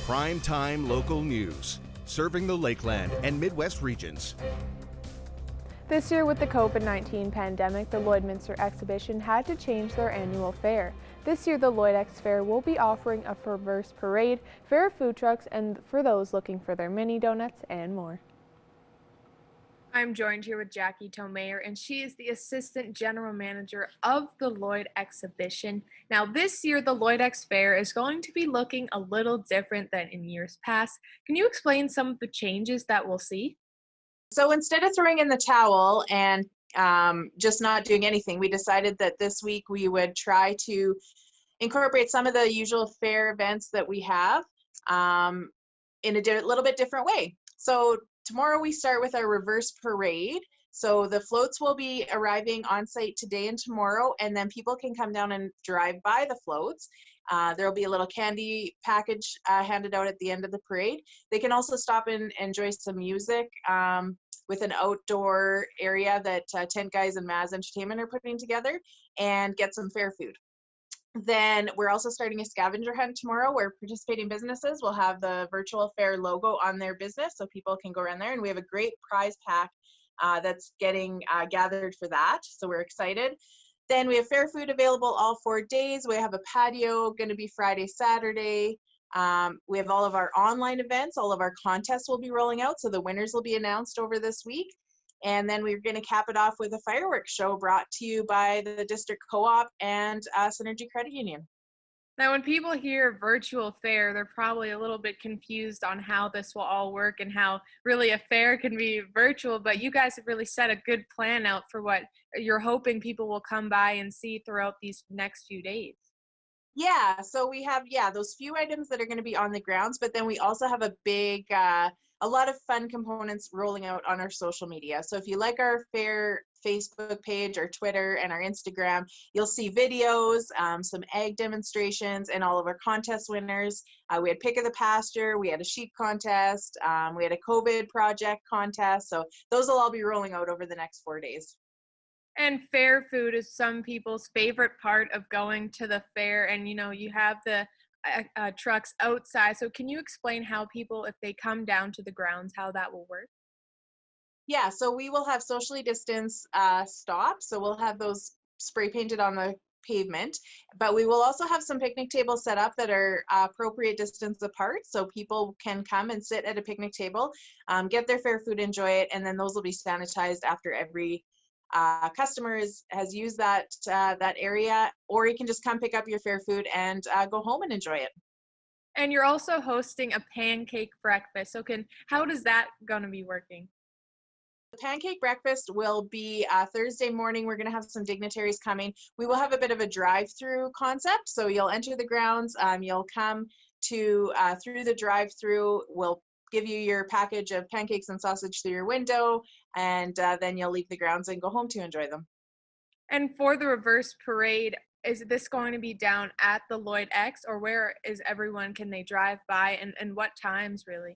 Prime time local news, serving the Lakeland and Midwest regions. This year with the COVID-19 pandemic, the Lloydminster exhibition had to change their annual fair. This year the Lloyd Fair will be offering a reverse parade, fair food trucks, and for those looking for their mini donuts and more. I'm joined here with Jackie Tomayer, and she is the Assistant General Manager of the Lloyd Exhibition. Now, this year, the Lloyd Fair is going to be looking a little different than in years past. Can you explain some of the changes that we'll see? So instead of throwing in the towel and just not doing anything, we decided that this week we would try to incorporate some of the usual fair events that we have in a little bit different way. So tomorrow we start with our reverse parade. So the floats will be arriving on site today and tomorrow, and then people can come down and drive by the floats. There will be a little candy package handed out at the end of the parade. They can also stop and enjoy some music with an outdoor area that Tent Guys and Maz Entertainment are putting together, and get some fair food. Then we're also starting a scavenger hunt tomorrow where participating businesses will have the virtual fair logo on their business so people can go around there, and we have a great prize pack that's getting gathered for that, so we're excited. Then we have fair food available all 4 days. We have a patio going to be Friday, Saturday. We have all of our online events. All of our contests will be rolling out, so the winners will be announced over this week. And then we're going to cap it off with a fireworks show brought to you by the District Co-op and Synergy Credit Union. Now, when people hear virtual fair, they're probably a little bit confused on how this will all work and how really a fair can be virtual, but you guys have really set a good plan out for what you're hoping people will come by and see throughout these next few days. Yeah, so we have, those few items that are going to be on the grounds, but then we also have a lot of fun components rolling out on our social media. So if you like our fair Facebook page, our Twitter, and our Instagram, you'll see videos, some egg demonstrations, and all of our contest winners. We had Pick of the Pasture, we had a sheep contest, we had a COVID project contest. So those will all be rolling out over the next 4 days. And fair food is some people's favorite part of going to the fair, and you have the trucks outside. So can you explain how people, if they come down to the grounds, how that will work? Yeah, so we will have socially distanced stops. So we'll have those spray painted on the pavement, but we will also have some picnic tables set up that are appropriate distance apart, so people can come and sit at a picnic table, get their fair food, enjoy it, and then those will be sanitized after every customer has used that area, or you can just come pick up your fair food and go home and enjoy it. And you're also hosting a pancake breakfast. So how does that gonna be working? The pancake breakfast will be Thursday morning. We're going to have some dignitaries coming. We will have a bit of a drive-through concept. So you'll enter the grounds, you'll come to through the drive-through. We'll give you your package of pancakes and sausage through your window, and then you'll leave the grounds and go home to enjoy them. And for the reverse parade, is this going to be down at the Lloyd X, or where is everyone? Can they drive by, and what times really?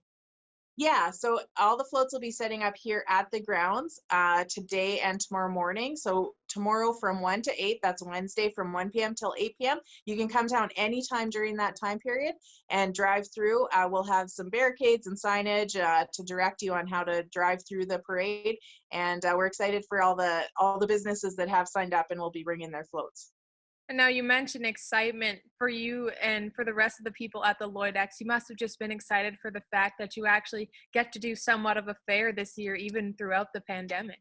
Yeah, so all the floats will be setting up here at the grounds today and tomorrow morning. So tomorrow from 1 to 8, that's Wednesday from 1 p.m. till 8 p.m. You can come down anytime during that time period and drive through. We'll have some barricades and signage to direct you on how to drive through the parade. And we're excited for all the businesses that have signed up and will be bringing their floats. And now you mentioned excitement for you and for the rest of the people at the Lloyd X. You must have just been excited for the fact that you actually get to do somewhat of a fair this year, even throughout the pandemic.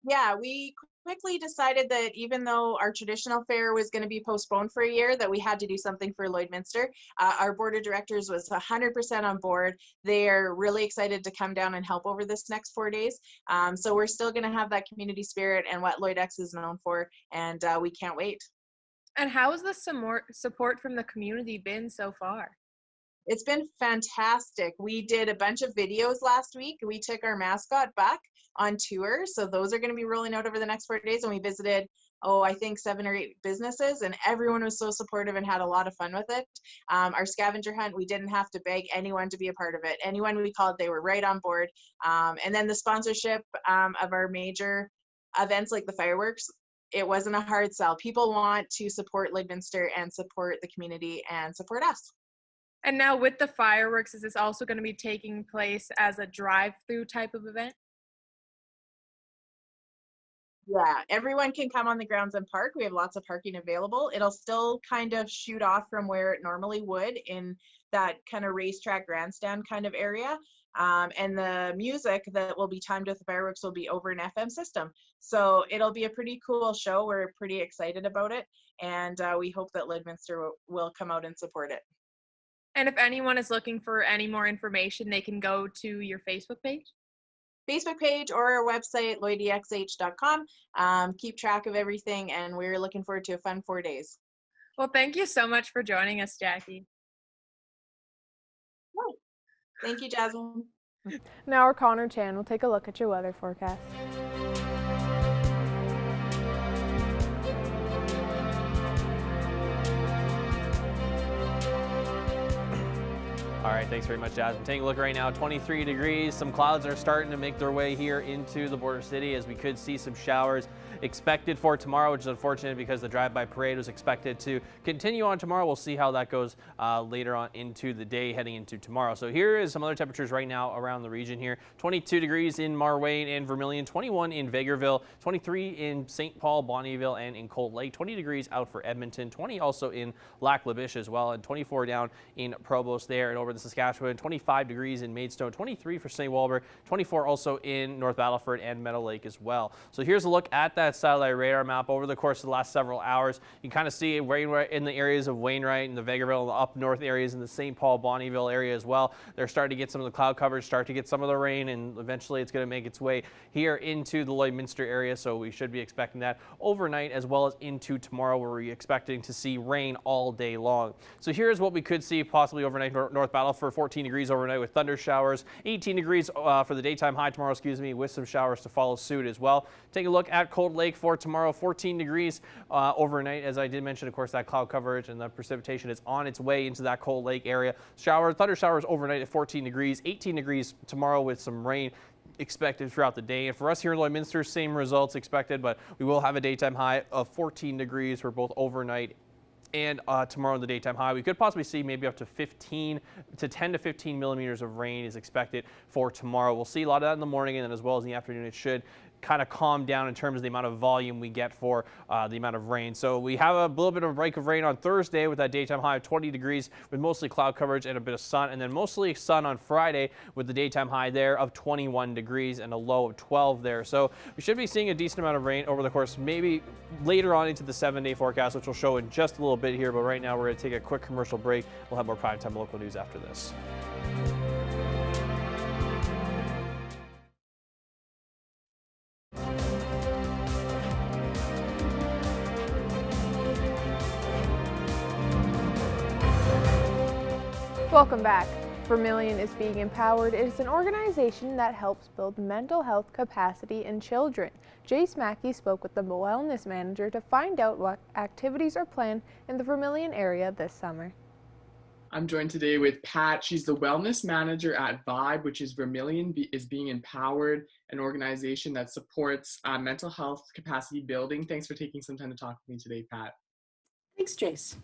Yeah, we quickly decided that even though our traditional fair was going to be postponed for a year, that we had to do something for Lloydminster. Our board of directors was 100% on board. They're really excited to come down and help over this next 4 days. So we're still going to have that community spirit and what Lloyd X is known for, and we can't wait. And how has the support from the community been so far? It's been fantastic. We did a bunch of videos last week. We took our mascot Buck on tour, so those are going to be rolling out over the next 4 days, and we visited I think 7 or 8 businesses, and everyone was so supportive and had a lot of fun with it. Our scavenger hunt, we didn't have to beg anyone to be a part of it. Anyone we called, they were right on board. And then the sponsorship of our major events like the fireworks, it wasn't a hard sell. People want to support Lloydminster and support the community and support us. And now with the fireworks, is this also going to be taking place as a drive-through type of event? Yeah, everyone can come on the grounds and park. We have lots of parking available. It'll still kind of shoot off from where it normally would in that kind of racetrack grandstand kind of area. And the music that will be timed with the fireworks will be over an FM system. So it'll be a pretty cool show. We're pretty excited about it. And we hope that Lloydminster will come out and support it. And if anyone is looking for any more information, they can go to your Facebook page? Facebook page or our website, lloydxh.com. Keep track of everything, and we're looking forward to a fun 4 days. Well, thank you so much for joining us, Jackie. Right. Thank you, Jasmine. Now our Connor Chan will take a look at your weather forecast. All right, thanks very much, Jasmine. Taking a look right now, 23 degrees. Some clouds are starting to make their way here into the border city as we could see some showers expected for tomorrow, which is unfortunate because the drive-by parade was expected to continue on tomorrow. We'll see how that goes later on into the day heading into tomorrow. So here is some other temperatures right now around the region here. 22 degrees in Marwayne and Vermilion, 21 in Vegreville, 23 in St. Paul, Bonnyville, and in Cold Lake, 20 degrees out for Edmonton, 20 also in Lac La Biche as well, and 24 down in Provost there and over the Saskatchewan, 25 degrees in Maidstone, 23 for St. Walburg, 24 also in North Battleford and Meadow Lake as well. So here's a look at that satellite radar map over the course of the last several hours. You can kind of see Wainwright in the areas of Wainwright and the Vegreville and the up north areas in the St. Paul, Bonnyville area as well. They're starting to get some of the cloud coverage, start to get some of the rain, and eventually it's going to make its way here into the Lloydminster area. So we should be expecting that overnight as well as into tomorrow, where we're expecting to see rain all day long. So here's what we could see possibly overnight. North Battleford, 14 degrees overnight with thunder showers, 18 degrees for the daytime high tomorrow, with some showers to follow suit as well. Take a look at Cold Lake for tomorrow, 14 degrees overnight. As I did mention, of course, that cloud coverage and the precipitation is on its way into that Cold Lake area. Thunder showers overnight at 14 degrees, 18 degrees tomorrow with some rain expected throughout the day. And for us here in Lloydminster, same results expected, but we will have a daytime high of 14 degrees for both overnight and tomorrow in the daytime high. We could possibly see maybe up to 10 to 15 millimeters of rain is expected for tomorrow. We'll see a lot of that in the morning, and then as well as in the afternoon, it should kind of calm down in terms of the amount of volume we get for the amount of rain. So we have a little bit of a break of rain on Thursday with that daytime high of 20 degrees with mostly cloud coverage and a bit of sun, and then mostly sun on Friday with the daytime high there of 21 degrees and a low of 12 there. So we should be seeing a decent amount of rain over the course, maybe later on into the 7-day forecast, which will show in just a little bit here. But right now we're going to take a quick commercial break. We'll have more primetime local news after this. Welcome back. Vermilion is Being Empowered is an organization that helps build mental health capacity in children. Jace Mackey spoke with the wellness manager to find out what activities are planned in the Vermilion area this summer. I'm joined today with Pat. She's the wellness manager at Vibe, which is Vermilion is Being Empowered, an organization that supports mental health capacity building. Thanks for taking some time to talk with me today, Pat. Thanks, Jace.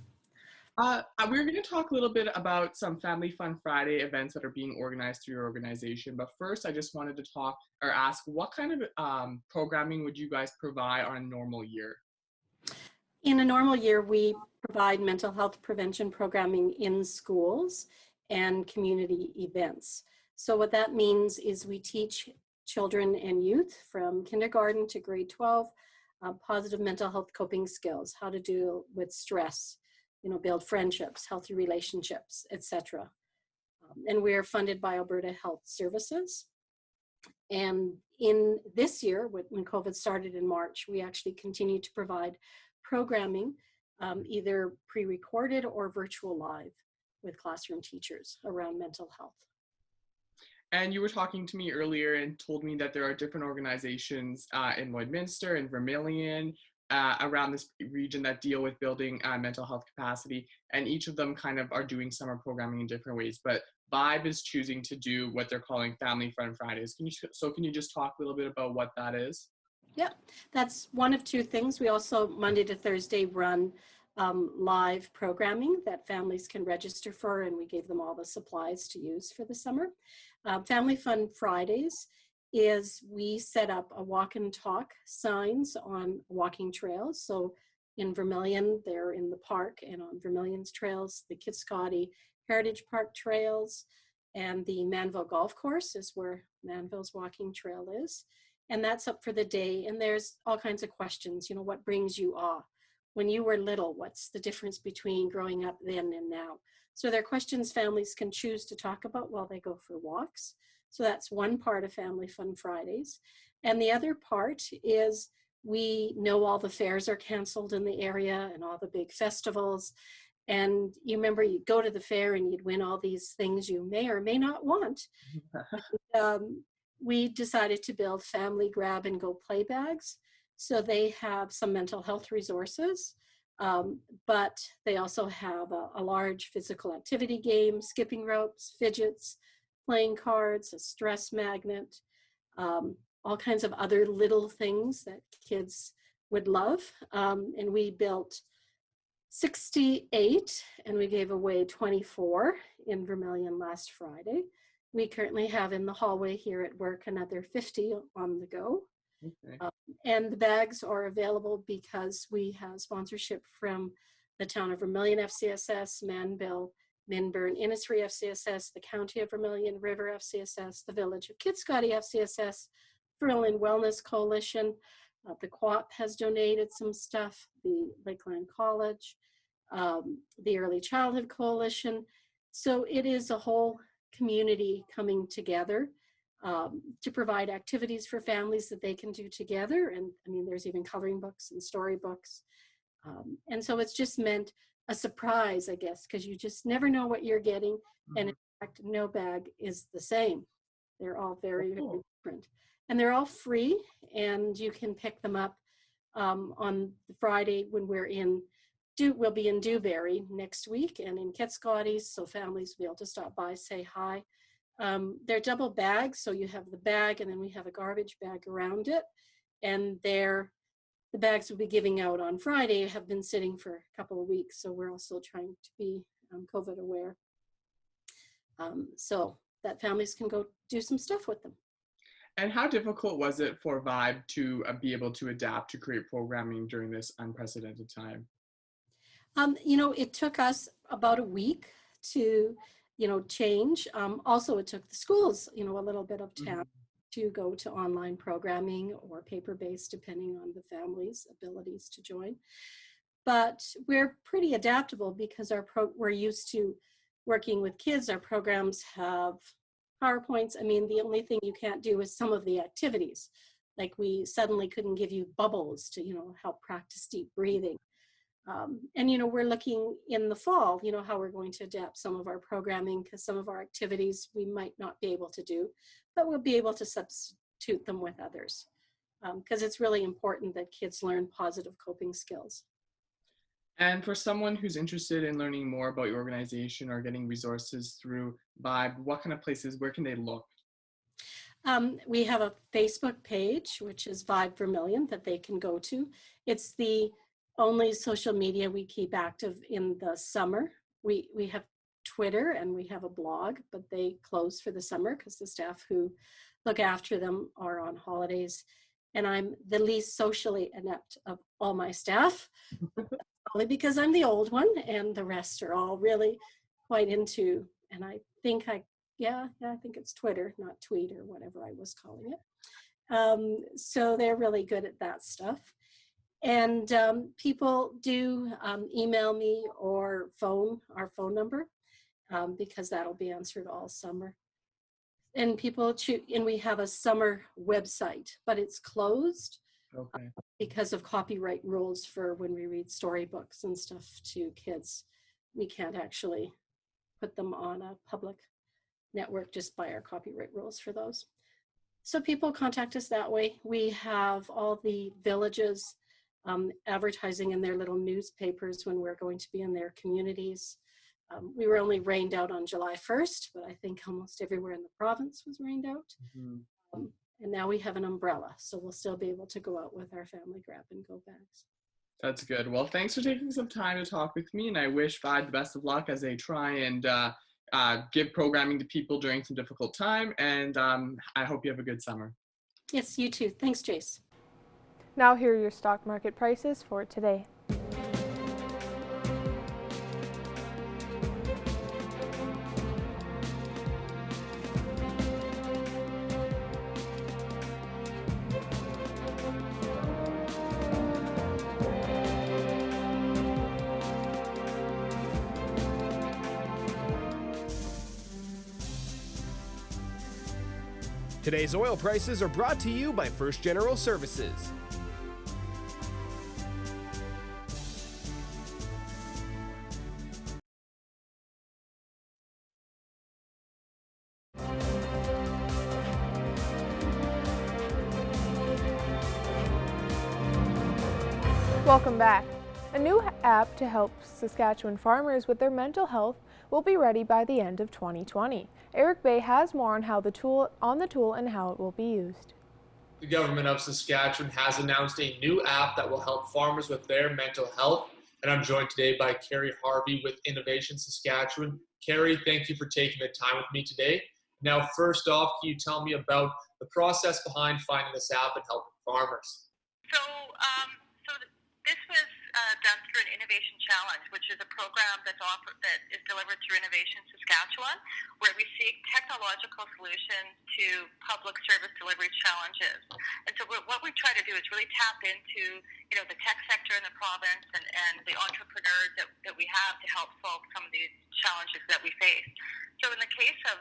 We're going to talk a little bit about some Family Fun Friday events that are being organized through your organization. But first, I just wanted to ask, what kind of programming would you guys provide on a normal year? In a normal year, we provide mental health prevention programming in schools and community events. So what that means is we teach children and youth from kindergarten to grade 12 positive mental health coping skills, how to deal with stress, build friendships, healthy relationships, etc. And we're funded by Alberta Health Services. And in this year, when COVID started in March, we actually continue to provide programming, either pre-recorded or virtual live with classroom teachers around mental health. And you were talking to me earlier and told me that there are different organizations in Lloydminster and Vermilion around this region that deal with building mental health capacity, and each of them kind of are doing summer programming in different ways. But Vibe is choosing to do what they're calling Family Fun Fridays. Can you just talk a little bit about what that is? Yeah, that's one of two things. We also Monday to Thursday run live programming that families can register for, and we gave them all the supplies to use for the summer. Family Fun Fridays is we set up a walk and talk signs on walking trails. So in Vermilion, they're in the park, and on Vermilion's trails, the Kitscoty Heritage Park trails, and the Manville Golf Course is where Manville's walking trail is. And that's up for the day. And there's all kinds of questions, you know, what brings you awe? When you were little, what's the difference between growing up then and now? So there are questions families can choose to talk about while they go for walks. So that's one part of Family Fun Fridays. And the other part is we know all the fairs are canceled in the area and all the big festivals. And you remember you'd go to the fair and you'd win all these things you may or may not want. We decided to build family grab and go play bags. So they have some mental health resources, but they also have a large physical activity game, skipping ropes, fidgets, playing cards, a stress magnet, all kinds of other little things that kids would love. And we built 68 and we gave away 24 in Vermilion last Friday. We currently have in the hallway here at work another 50 on the go. Okay. And the bags are available because we have sponsorship from the town of Vermilion FCSS, Manville, Minburn, Innisfree FCSS, the County of Vermilion, River FCSS, the Village of Kitscoty FCSS, Vermilion Wellness Coalition. The Co-op has donated some stuff, the Lakeland College, the Early Childhood Coalition. So it is a whole community coming together to provide activities for families that they can do together. And I mean, there's even coloring books and storybooks. And so it's just meant a surprise, I guess, because you just never know what you're getting. Mm-hmm. And in fact, no bag is the same. They're all very, very different. And they're all free, and you can pick them up on Friday when we'll be in Dewberry next week and in Kitscoty, so families will be able to stop by, say hi. They're double bags, so you have the bag and then we have a garbage bag around it. And the bags we'll be giving out on Friday have been sitting for a couple of weeks, so we're also trying to be COVID aware. So that families can go do some stuff with them. And how difficult was it for Vibe to be able to adapt to create programming during this unprecedented time? You know, it took us about a week to, you know, change. Also, it took the schools, you know, a little bit of time to go to online programming or paper-based, depending on the family's abilities to join. But we're pretty adaptable because we're used to working with kids. Our programs have PowerPoints. I mean, the only thing you can't do is some of the activities. Like we suddenly couldn't give you bubbles to, you know, help practice deep breathing. And, you know, we're looking in the fall, you know, how we're going to adapt some of our programming, because some of our activities we might not be able to do, but we'll be able to substitute them with others. Because it's really important that kids learn positive coping skills. And for someone who's interested in learning more about your organization or getting resources through Vibe, what kind of places, where can they look? We have a Facebook page, which is Vibe Vermilion, that they can go to. It's the only social media we keep active in the summer. We have Twitter and we have a blog, but they close for the summer because the staff who look after them are on holidays. And I'm the least socially inept of all my staff, probably because I'm the old one and the rest are all really quite into, and I think I think it's Twitter, not tweet or whatever I was calling it. So they're really good at that stuff. And people do email me or phone our phone number because that'll be answered all summer. And and we have a summer website, but it's closed because of copyright rules for when we read storybooks and stuff to kids. We can't actually put them on a public network just by our copyright rules for those. So people contact us that way. We have all the villages advertising in their little newspapers when we're going to be in their communities. We were only rained out on July 1st, but I think almost everywhere in the province was rained out. And now we have an umbrella, so we'll still be able to go out with our family grab and go bags. That's good. Well, thanks for taking some time to talk with me, and I wish VIDE the best of luck as they try and give programming to people during some difficult time, and I hope you have a good summer. Yes, you too. Thanks, Jace. Now here are your stock market prices for today. Today's oil prices are brought to you by First General Services. Welcome back. A new app to help Saskatchewan farmers with their mental health will be ready by the end of 2020. Eric Bay has more on how the tool and how it will be used. The government of Saskatchewan has announced a new app that will help farmers with their mental health. And I'm joined today by Carrie Harvey with Innovation Saskatchewan. Carrie, thank you for taking the time with me today. Now, first off, can you tell me about the process behind finding this app and helping farmers? So this was done through an innovation challenge, which is a program that is delivered through Innovation Saskatchewan, where we seek technological solutions to public service delivery challenges. And so what we try to do is really tap into the tech sector in the province and the entrepreneurs that we have to help solve some of these challenges that we face. So in the case of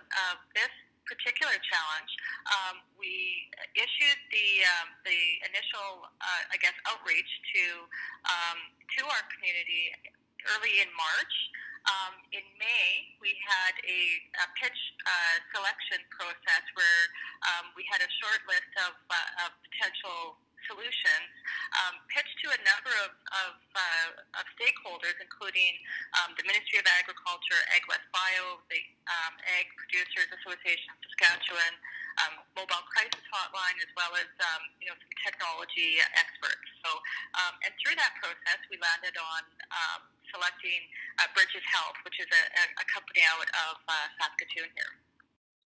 this particular challenge, we issued the initial, outreach to our community early in March. In May, we had a pitch selection process where we had a short list of potential solutions pitched to a number of stakeholders, including the Ministry of Agriculture, Ag West Bio, the Ag Producers Association of Saskatchewan, Mobile Crisis Hotline, as well as some technology experts. So, and through that process, we landed on selecting Bridges Health, which is a company out of Saskatoon here.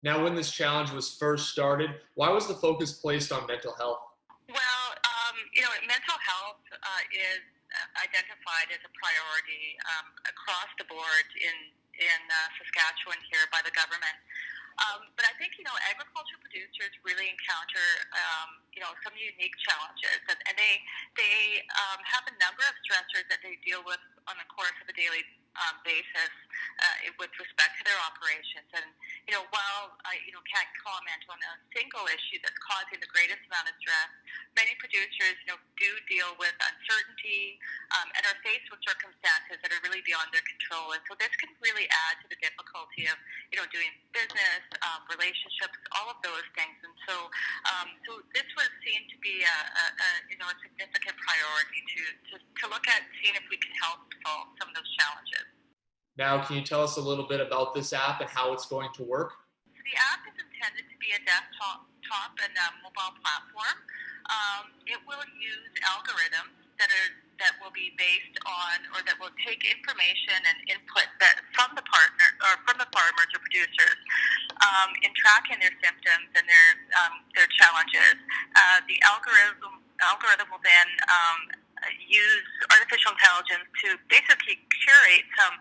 Now, when this challenge was first started, why was the focus placed on mental health? Well, mental health is identified as a priority across the board in Saskatchewan here by the government. But I think, agriculture producers really encounter, some unique challenges, and they have a number of stressors that they deal with on the course of a daily basis with respect to their operations. And, while I, can't comment on a single issue that's causing the greatest amount of stress, many producers, do deal with uncertainty and are faced with circumstances that are really beyond their control. And so this can really add to the difficulty of, doing business, relationships, all of those things. And so this was seen to be a significant priority to look at seeing if we can help solve some of those challenges. Now, can you tell us a little bit about this app and how it's going to work? So the app is intended to be a desktop and mobile platform. It will use algorithms that will be based on, or that will take information and input from the farmers or producers in tracking their symptoms and their challenges. The algorithm will then use artificial intelligence to basically curate some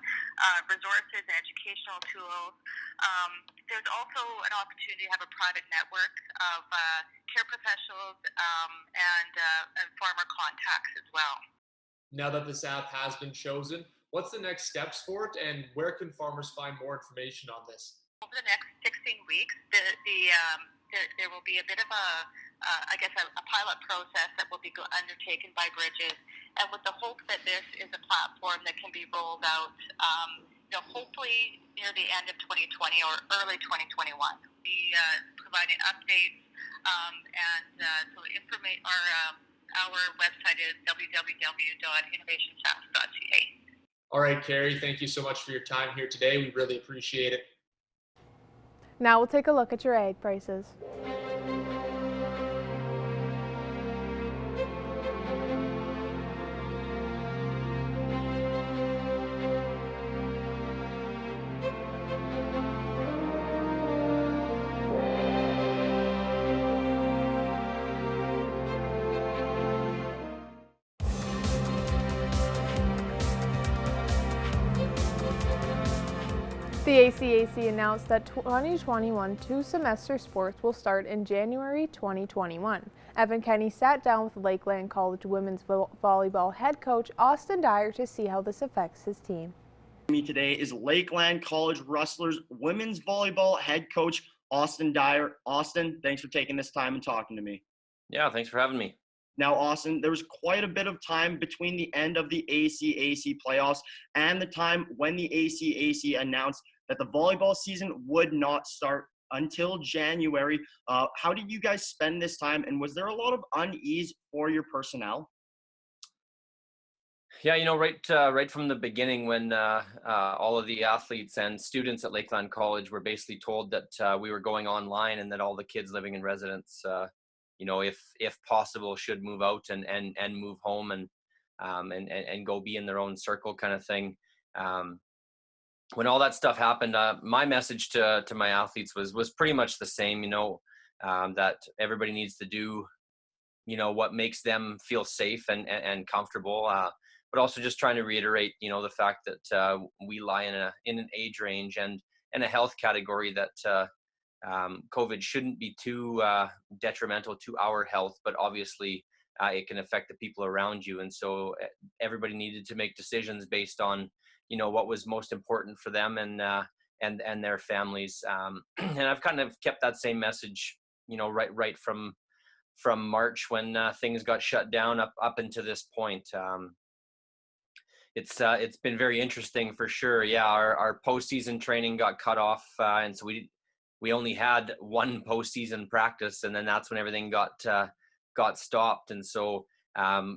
resources and educational tools. There's also an opportunity to have a private network of care professionals and farmer contacts as well. Now that this app has been chosen, what's the next steps for it, and where can farmers find more information on this? Over the next 16 weeks, there will be a bit of a pilot process that will be undertaken by Bridges, and with the hope that this is a platform that can be rolled out, hopefully near the end of 2020 or early 2021. Be providing updates, our website is www.innovationsas.ca. All right, Carrie, thank you so much for your time here today. We really appreciate it. Now we'll take a look at your ag prices. The ACAC announced that 2021 two-semester sports will start in January 2021. Evan Kenny sat down with Lakeland College women's volleyball head coach Austin Dyer to see how this affects his team. Me today is Lakeland College Rustlers women's volleyball head coach Austin Dyer. Austin, thanks for taking this time and talking to me. Yeah, thanks for having me. Now, Austin, there was quite a bit of time between the end of the ACAC playoffs and the time when the ACAC announced that the volleyball season would not start until January. How did you guys spend this time, and was there a lot of unease for your personnel? Yeah, right from the beginning when all of the athletes and students at Lakeland College were basically told that we were going online and that all the kids living in residence, if possible, should move out and move home and go be in their own circle kind of thing. When all that stuff happened, my message to my athletes was pretty much the same, that everybody needs to do, what makes them feel safe and comfortable. But also just trying to reiterate, the fact that we lie in an age range and a health category that COVID shouldn't be too detrimental to our health, but obviously it can affect the people around you. And so everybody needed to make decisions based on, what was most important for them and their families. And I've kind of kept that same message, right from March when things got shut down up until this point. It's been very interesting for sure. Yeah, our postseason training got cut off, and so we only had one postseason practice, and then that's when everything got stopped. And so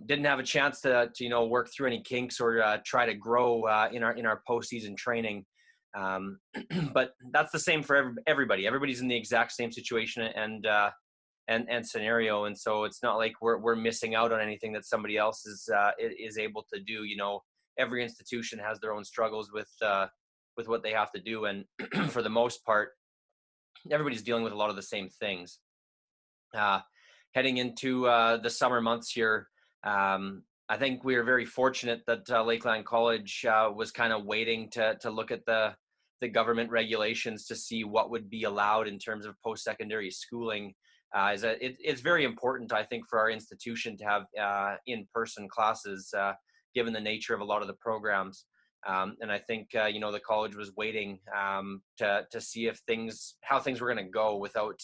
didn't have a chance to work through any kinks or try to grow in our postseason training. But that's the same for everybody. Everybody's in the exact same situation and scenario, and so it's not like we're missing out on anything that somebody else is able to do. Every institution has their own struggles with what they have to do, and for the most part, everybody's dealing with a lot of the same things. Heading into the summer months here, I think we are very fortunate that Lakeland College was kind of waiting to look at the government regulations to see what would be allowed in terms of post-secondary schooling. It's very important, I think, for our institution to have in-person classes, given the nature of a lot of the programs. And I think, the college was waiting to see how things were going to go without,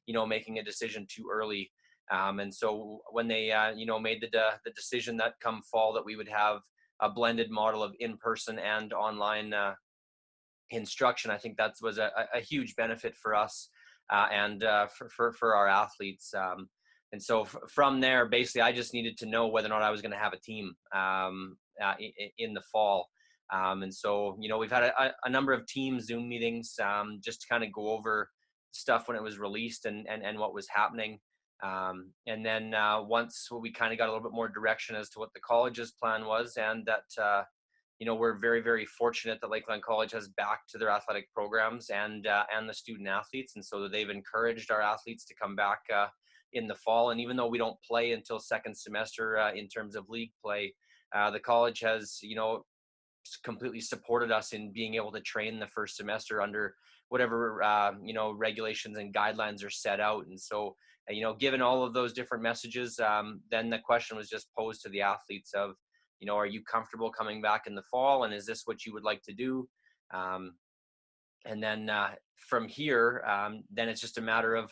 making a decision too early. And so when they, made the decision that come fall that we would have a blended model of in-person and online instruction, I think that was a huge benefit for us and for our athletes. And so from there, basically, I just needed to know whether or not I was going to have a team in the fall. And so, we've had a number of team Zoom meetings just to kind of go over stuff when it was released and what was happening. And then once we kind of got a little bit more direction as to what the college's plan was, and that, we're very, very fortunate that Lakeland College has back to their athletic programs and the student athletes. And so they've encouraged our athletes to come back in the fall. And even though we don't play until second semester in terms of league play, the college has, completely supported us in being able to train the first semester under whatever, regulations and guidelines are set out. And so, given all of those different messages, then the question was just posed to the athletes of, are you comfortable coming back in the fall? And is this what you would like to do? And then from here, then it's just a matter of,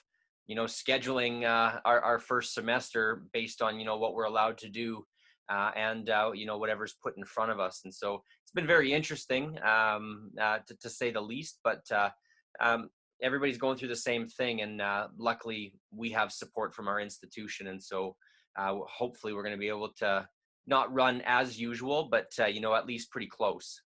scheduling our first semester based on, what we're allowed to do and whatever's put in front of us. And so it's been very interesting to say the least, but everybody's going through the same thing. And luckily we have support from our institution. And so hopefully we're going to be able to not run as usual, but at least pretty close.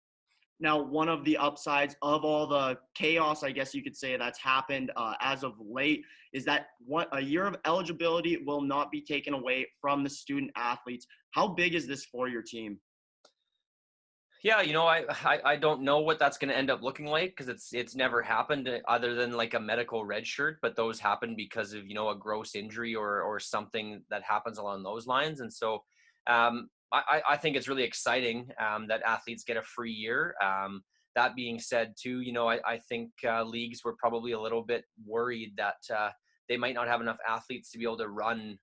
Now, one of the upsides of all the chaos, I guess you could say, that's happened as of late is that a year of eligibility will not be taken away from the student athletes. How big is this for your team? Yeah, I don't know what that's going to end up looking like because it's never happened other than like a medical red shirt, but those happen because of, a gross injury or something that happens along those lines. And so I think it's really exciting that athletes get a free year. that being said too, I think leagues were probably a little bit worried that they might not have enough athletes to be able to run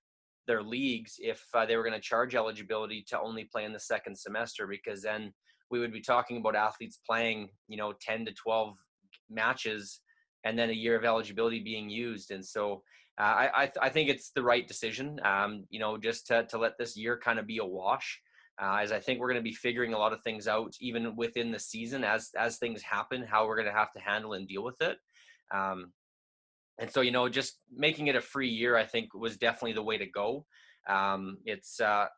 their leagues if they were going to charge eligibility to only play in the second semester, because then we would be talking about athletes playing, 10 to 12 matches and then a year of eligibility being used. And so I think it's the right decision, just to let this year kind of be a wash, as I think we're going to be figuring a lot of things out even within the season as things happen, how we're going to have to handle and deal with it. And so, just making it a free year, I think, was definitely the way to go. It's a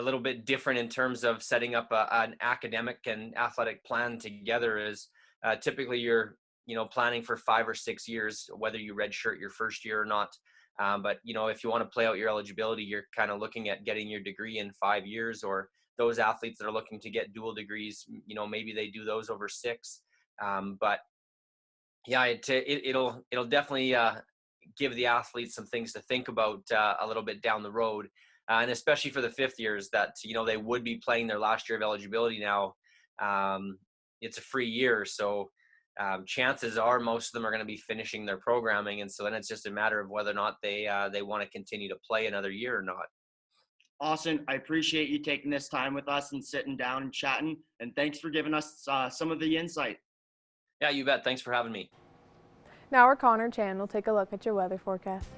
little bit different in terms of setting up an academic and athletic plan together. Is typically you're, planning for 5 or 6 years, whether you redshirt your first year or not. But, if you want to play out your eligibility, you're kind of looking at getting your degree in 5 years, or those athletes that are looking to get dual degrees, maybe they do those over 6. But yeah, it'll definitely give the athletes some things to think about a little bit down the road, and especially for the fifth years that they would be playing their last year of eligibility now. It's a free year, so chances are most of them are going to be finishing their programming, and so then it's just a matter of whether or not they want to continue to play another year or not. Austin, I appreciate you taking this time with us and sitting down and chatting, and thanks for giving us some of the insight. Yeah, you bet. Thanks for having me. Now our Connor Chan will take a look at your weather forecast.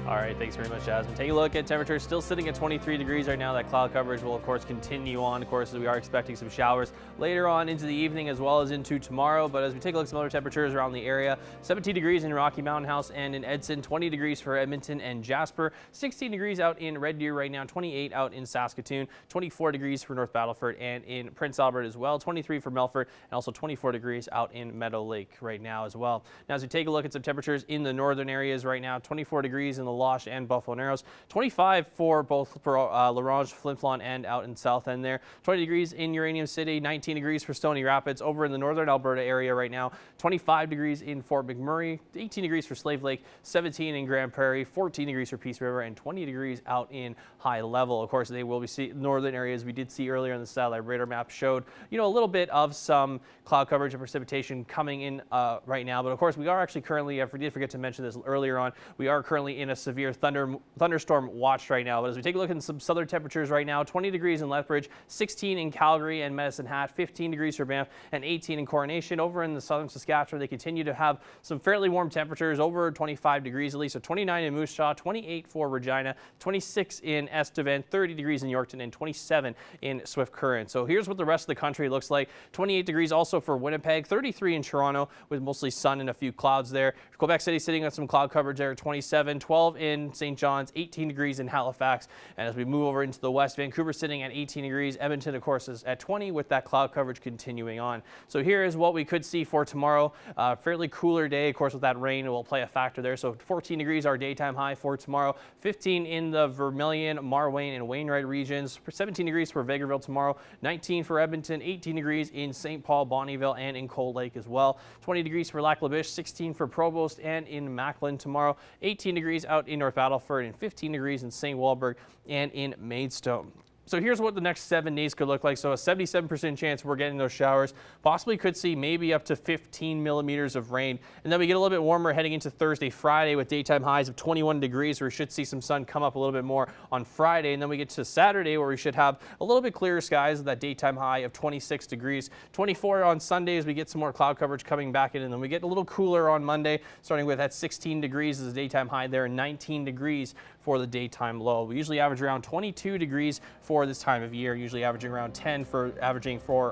All right, thanks very much, Jasmine. Take a look at temperatures, still sitting at 23 degrees right now. That cloud coverage will, of course, continue on, of course, as we are expecting some showers later on into the evening as well as into tomorrow. But as we take a look at some other temperatures around the area, 17 degrees in Rocky Mountain House and in Edson, 20 degrees for Edmonton and Jasper, 16 degrees out in Red Deer right now, 28 out in Saskatoon, 24 degrees for North Battleford and in Prince Albert as well, 23 for Melfort, and also 24 degrees out in Meadow Lake right now as well. Now, as we take a look at some temperatures in the northern areas right now, 24 degrees in the Losh and Buffalo Narrows, 25 for both La Ronge, Flin Flon, and out in South End there, 20 degrees in Uranium City, 19 degrees for Stony Rapids. Over in the northern Alberta area right now, 25 degrees in Fort McMurray, 18 degrees for Slave Lake, 17 in Grand Prairie, 14 degrees for Peace River, and 20 degrees out in High Level. Of course, they will be northern areas. We did see earlier in the satellite radar map showed, a little bit of some cloud coverage and precipitation coming in right now. But of course, we are actually currently, I did forget to mention this earlier on, we are currently in a severe thunderstorm watch right now. But as we take a look at some southern temperatures right now, 20 degrees in Lethbridge, 16 in Calgary and Medicine Hat, 15 degrees for Banff, and 18 in Coronation. Over in the southern Saskatchewan, they continue to have some fairly warm temperatures, over 25 degrees at least. So 29 in Moose Jaw, 28 for Regina, 26 in Estevan, 30 degrees in Yorkton, and 27 in Swift Current. So here's what the rest of the country looks like. 28 degrees also for Winnipeg, 33 in Toronto with mostly sun and a few clouds there. Quebec City sitting on some cloud coverage there, 27, 12 in St. John's, 18 degrees in Halifax. And as we move over into the west, Vancouver sitting at 18 degrees. Edmonton, of course, is at 20 with that cloud coverage continuing on. So here is what we could see for tomorrow. Fairly cooler day, of course, with that rain, it will play a factor there. So 14 degrees our daytime high for tomorrow. 15 in the Vermilion, Marwayne, and Wainwright regions. 17 degrees for Vegreville tomorrow. 19 for Edmonton. 18 degrees in St. Paul, Bonnyville, and in Cold Lake as well. 20 degrees for Lac La Biche. 16 for Provost and in Macklin tomorrow. 18 degrees out in North Battleford and 15 degrees in St. Walburg and in Maidstone. So here's what the next 7 days could look like. So a 77% chance we're getting those showers. Possibly could see maybe up to 15 millimeters of rain. And then we get a little bit warmer heading into Thursday, Friday with daytime highs of 21 degrees where we should see some sun come up a little bit more on Friday. And then we get to Saturday where we should have a little bit clearer skies with that daytime high of 26 degrees. 24 on Sunday as we get some more cloud coverage coming back in. And then we get a little cooler on Monday, starting with that 16 degrees as a daytime high there and 19 degrees for the daytime low. We usually average around 22 degrees for this time of year, usually averaging around 10 for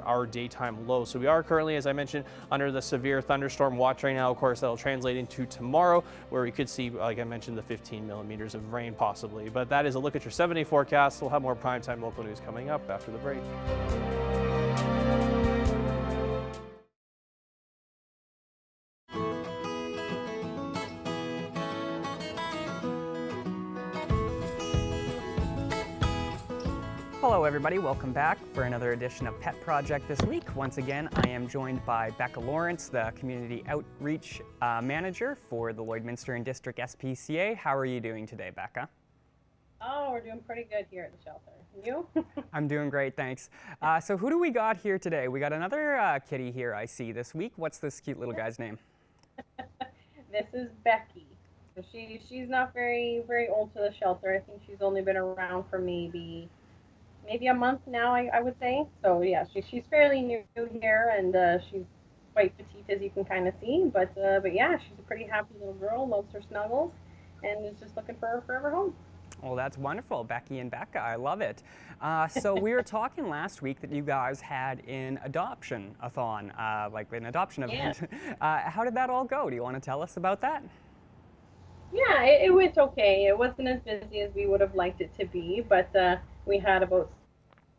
our daytime low. So we are currently, as I mentioned, under the severe thunderstorm watch right now. Of course, that'll translate into tomorrow where we could see, like I mentioned, the 15 millimeters of rain possibly. But that is a look at your 7-day forecast. We'll have more primetime local news coming up after the break. Hello everybody, welcome back for another edition of Pet Project this week. Once again, I am joined by Becca Lawrence, the Community Outreach Manager for the Lloydminster and District SPCA. How are you doing today, Becca? Oh, we're doing pretty good here at the shelter. And you? I'm doing great, thanks. So who do we got here today? We got another kitty here I see this week. What's this cute little guy's name? This is Becky. So she's not very old to the shelter. I think she's only been around for maybe a month now, I would say. So yeah, she's fairly new here, and she's quite petite, as you can kind of see. But yeah, she's a pretty happy little girl, loves her snuggles, and is just looking for her forever home. Well, that's wonderful, Becky and Becca. I love it. So we were talking last week that you guys had an adoption-a-thon, like an adoption event. Yeah. How did that all go? Do you want to tell us about that? Yeah, it went okay. It wasn't as busy as we would have liked it to be, but we had about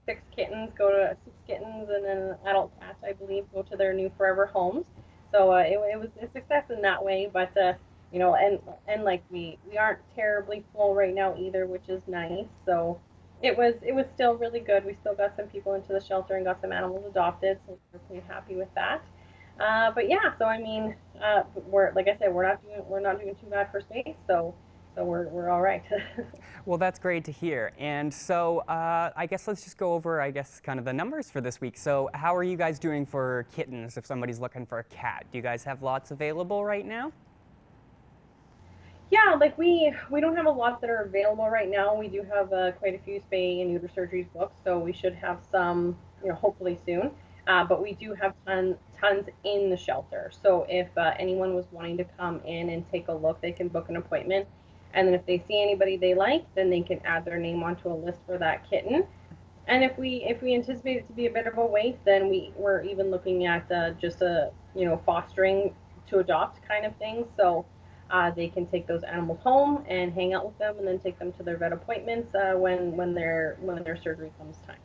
six kittens and then an adult cat, I believe, go to their new forever homes. So it was a success in that way, but you know, and like we aren't terribly full right now either, which is nice. So it was still really good. We still got some people into the shelter and got some animals adopted, so we're pretty happy with that. But yeah, so I mean, we're, like I said, we're not doing too bad for space, so we're all right. Well, that's great to hear. And so I guess let's just go over, kind of the numbers for this week. So how are you guys doing for kittens if somebody's looking for a cat? Do you guys have lots available right now? Yeah, like we don't have a lot that are available right now. We do have quite a few spay and neuter surgeries booked, so we should have some, you know, hopefully soon. But we do have tons in the shelter. So if anyone was wanting to come in and take a look, they can book an appointment. And then if they see anybody they like, then they can add their name onto a list for that kitten. And if we anticipate it to be a bit of a wait, then we're even looking at just a, you know, fostering to adopt kind of thing. So they can take those animals home and hang out with them, and then take them to their vet appointments when their surgery comes time.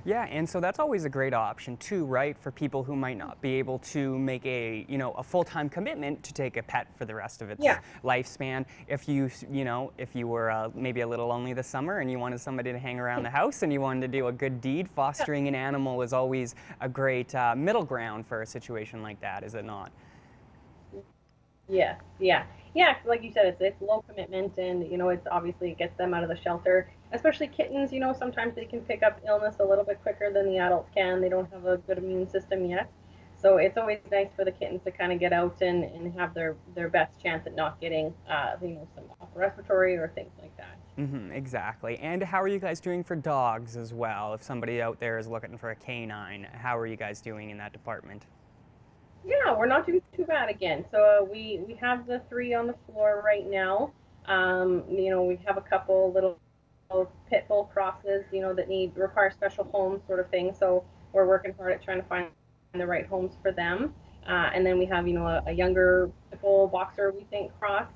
Yeah, and so that's always a great option too, right? For people who might not be able to make a full-time commitment to take a pet for the rest of its lifespan. If you were maybe a little lonely this summer and you wanted somebody to hang around the house and you wanted to do a good deed, fostering an animal is always a great middle ground for a situation like that, is it not? Yes, yeah. Yeah, like you said, it's low commitment, and you know, it's obviously it gets them out of the shelter. Especially kittens, you know, sometimes they can pick up illness a little bit quicker than the adults can. They don't have a good immune system yet. So it's always nice for the kittens to kind of get out and have their best chance at not getting some upper respiratory or things like that. Mm-hmm, exactly. And how are you guys doing for dogs as well? If somebody out there is looking for a canine, how are you guys doing in that department? Yeah, we're not doing too bad again. So we have the 3 on the floor right now. You know, we have a couple little pit bull crosses, you know, that require special homes sort of thing. So we're working hard at trying to find the right homes for them. And then we have, you know, a younger pit bull boxer, we think, cross.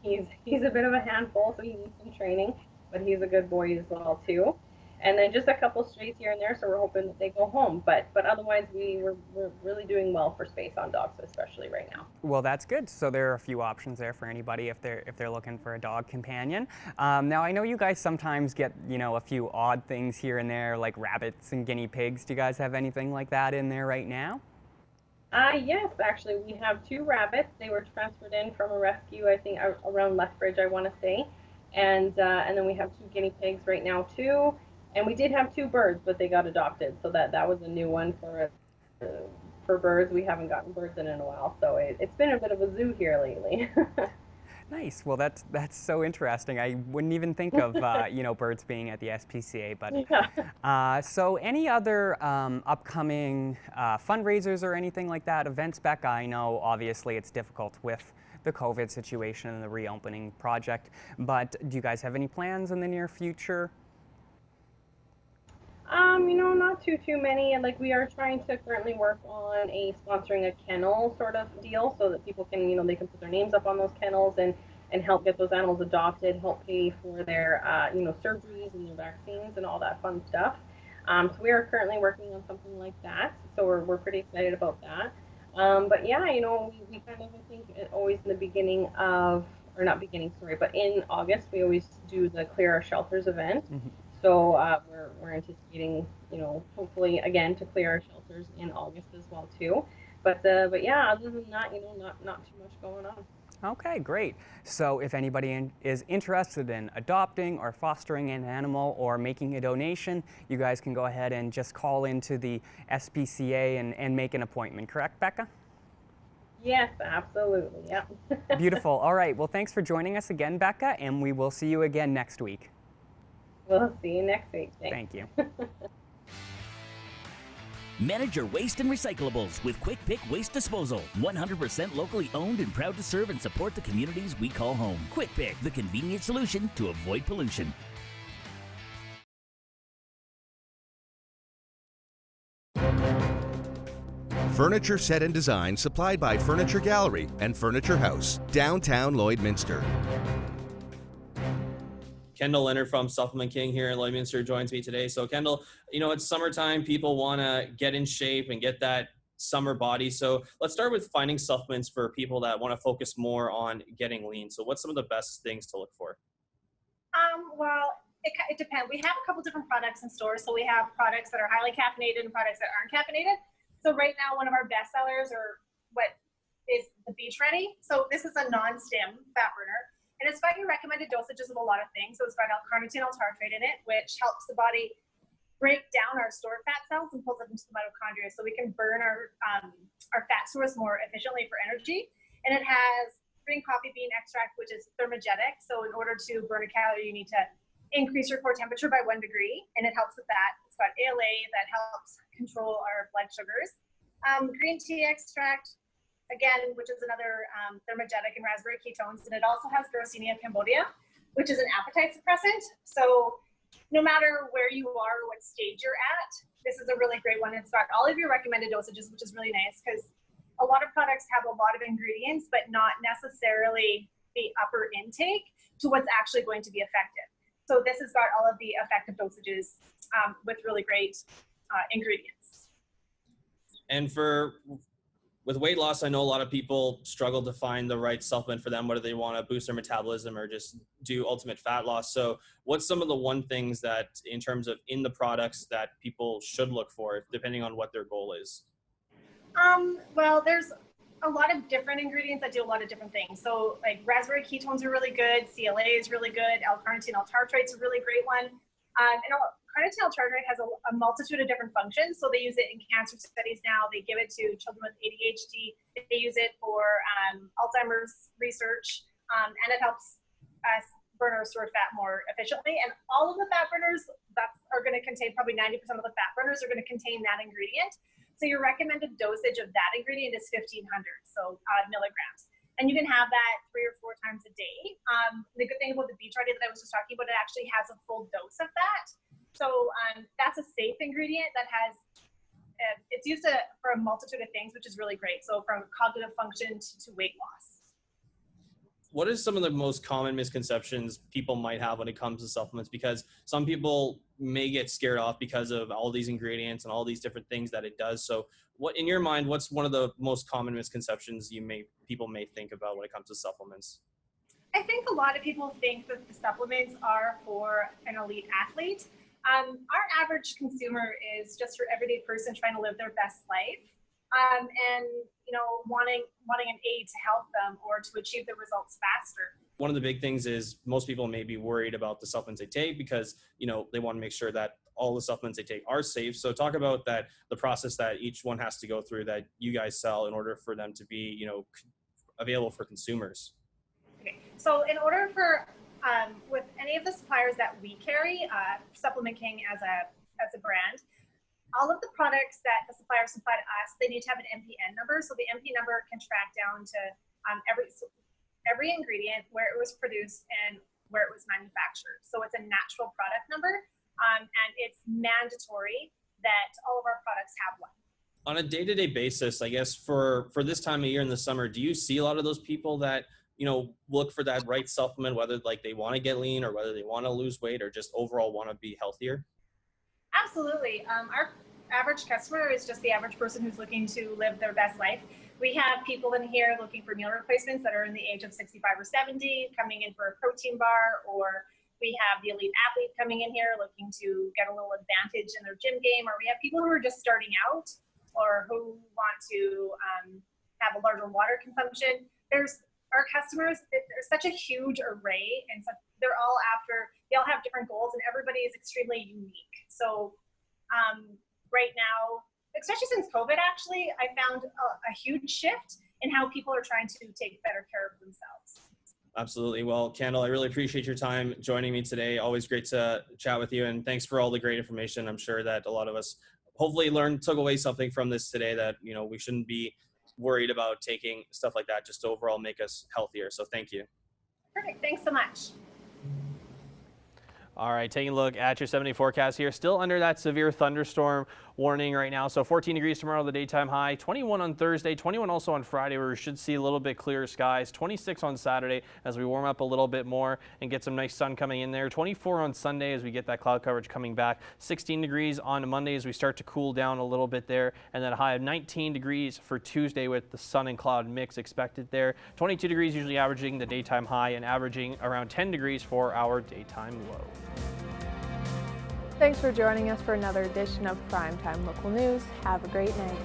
He's a bit of a handful, so he needs some training, but he's a good boy as well too. And then just a couple strays here and there, so we're hoping that they go home. But otherwise, we're really doing well for space on dogs, especially right now. Well, that's good. So there are a few options there for anybody if they're looking for a dog companion. Now, I know you guys sometimes get, you know, a few odd things here and there, like rabbits and guinea pigs. Do you guys have anything like that in there right now? Yes, actually, we have 2 rabbits. They were transferred in from a rescue, I think, around Lethbridge, I want to say. And then we have 2 guinea pigs right now too. And we did have 2 birds, but they got adopted, so that was a new one for birds. We haven't gotten birds in a while, so it's been a bit of a zoo here lately. Nice. Well, that's so interesting. I wouldn't even think of birds being at the SPCA. But so any other upcoming fundraisers or anything like that, events, Becca? I know obviously it's difficult with the COVID situation and the reopening project, but do you guys have any plans in the near future? You know, not too many. And like we are trying to currently work on sponsoring a kennel sort of deal, so that people can, you know, they can put their names up on those kennels and help get those animals adopted, help pay for their surgeries and their vaccines and all that fun stuff. So we are currently working on something like that. So we're pretty excited about that. But yeah, you know, we kind of, I think, always in the beginning of, or not beginning, sorry, but in August we always do the Clear Our Shelters event. Mm-hmm. So we're anticipating, hopefully again to clear our shelters in August as well too. But yeah, other than that, not too much going on. Okay, great. So if anybody is interested in adopting or fostering an animal or making a donation, you guys can go ahead and just call into the SPCA and make an appointment, correct, Becca? Yes, absolutely, yep. Beautiful. All right, well, thanks for joining us again, Becca, and we will see you again next week. We'll see you next week. Thank you. Manage your waste and recyclables with Quick Pick Waste Disposal. 100% locally owned and proud to serve and support the communities we call home. Quick Pick, the convenient solution to avoid pollution. Furniture set and design supplied by Furniture Gallery and Furniture House, downtown Lloydminster. Kendall Leonard from Supplement King here in Lloydminster joins me today. So Kendall, it's summertime. People want to get in shape and get that summer body. So let's start with finding supplements for people that want to focus more on getting lean. So what's some of the best things to look for? Well, it depends. We have a couple different products in stores. So we have products that are highly caffeinated and products that aren't caffeinated. So right now, one of our best sellers is the Beach Ready. So this is a non-stim fat burner. And it's got your recommended dosages of a lot of things. So it's got L-carnitine L-tartrate in it, which helps the body break down our stored fat cells and pulls it into the mitochondria so we can burn our fat stores more efficiently for energy. And it has green coffee bean extract, which is thermogenic. So in order to burn a calorie, you need to increase your core temperature by 1 degree, and it helps with that. It's got ALA that helps control our blood sugars. Green tea extract, again, which is another thermogenic and raspberry ketones, and it also has Garcinia cambodia, which is an appetite suppressant. So no matter where you are or what stage you're at, this is a really great one. It's got all of your recommended dosages, which is really nice because a lot of products have a lot of ingredients, but not necessarily the upper intake to what's actually going to be effective. So this has got all of the effective dosages with really great ingredients. And with weight loss, I know a lot of people struggle to find the right supplement for them, whether they want to boost their metabolism or just do ultimate fat loss. So what's some of the one things that in terms of in the products that people should look for depending on what their goal is? Well, there's a lot of different ingredients that do a lot of different things. So like raspberry ketones are really good. CLA is really good. L-carnitine L-tartrate is a really great one. And L-carnitine L-tartrate has a multitude of different functions. So they use it in cancer studies now. They give it to children with ADHD. They use it for Alzheimer's research. And it helps us burn our stored fat more efficiently. And all of the fat burners that are going to contain, probably 90% of the fat burners are going to contain that ingredient. So your recommended dosage of that ingredient is 1,500 milligrams. And you can have that 3 or 4 times a day. The good thing about the Beach Ready that I was just talking about, it actually has a full dose of that. So that's a safe ingredient that has, it's used for a multitude of things, which is really great. So from cognitive function to weight loss. What are some of the most common misconceptions people might have when it comes to supplements? Because some people may get scared off because of all these ingredients and all these different things that it does. So what, in your mind, what's one of the most common misconceptions people may think about when it comes to supplements? I think a lot of people think that the supplements are for an elite athlete. Our average consumer is just your everyday person trying to live their best life. And wanting an aid to help them or to achieve the results faster. One of the big things is most people may be worried about the supplements they take because they want to make sure that all the supplements they take are safe. So talk about that, the process that each one has to go through that you guys sell in order for them to be available for consumers. Okay, so in order for with any of the suppliers that we carry, Supplement King as a brand. All of the products that the suppliers supply to us, they need to have an MPN number. So the MP number can track down to every ingredient, where it was produced and where it was manufactured. So it's a natural product number, and it's mandatory that all of our products have one. On a day-to-day basis, I guess for this time of year in the summer, do you see a lot of those people that look for that right supplement, whether like they want to get lean or whether they want to lose weight or just overall want to be healthier? Absolutely. Our average customer is just the average person who's looking to live their best life. We have people in here looking for meal replacements that are in the age of 65 or 70, coming in for a protein bar or, We have the elite athlete coming in here looking to get a little advantage in their gym game, or we have people who are just starting out or who want to have a larger water consumption. There's our customers, there's such a huge array, and they all have different goals, and everybody is extremely unique. So right now, especially since COVID, actually, I found a huge shift in how people are trying to take better care of themselves. Absolutely. Well, Kendall, I really appreciate your time joining me today. Always great to chat with you, and thanks for all the great information. I'm sure that a lot of us hopefully took away something from this today, that, you know, we shouldn't be worried about taking stuff like that just to overall make us healthier. So thank you. Perfect. Thanks so much. All right, taking a look at your 7-day forecast here. Still under that severe thunderstorm warning right now. So 14 degrees tomorrow, the daytime high. 21 on Thursday, 21 also on Friday, where we should see a little bit clearer skies. 26 on Saturday as we warm up a little bit more and get some nice sun coming in there. 24 on Sunday as we get that cloud coverage coming back. 16 degrees on Monday as we start to cool down a little bit there. And then a high of 19 degrees for Tuesday with the sun and cloud mix expected there. 22 degrees usually averaging the daytime high, and averaging around 10 degrees for our daytime low. Thanks for joining us for another edition of Primetime Local News. Have a great night.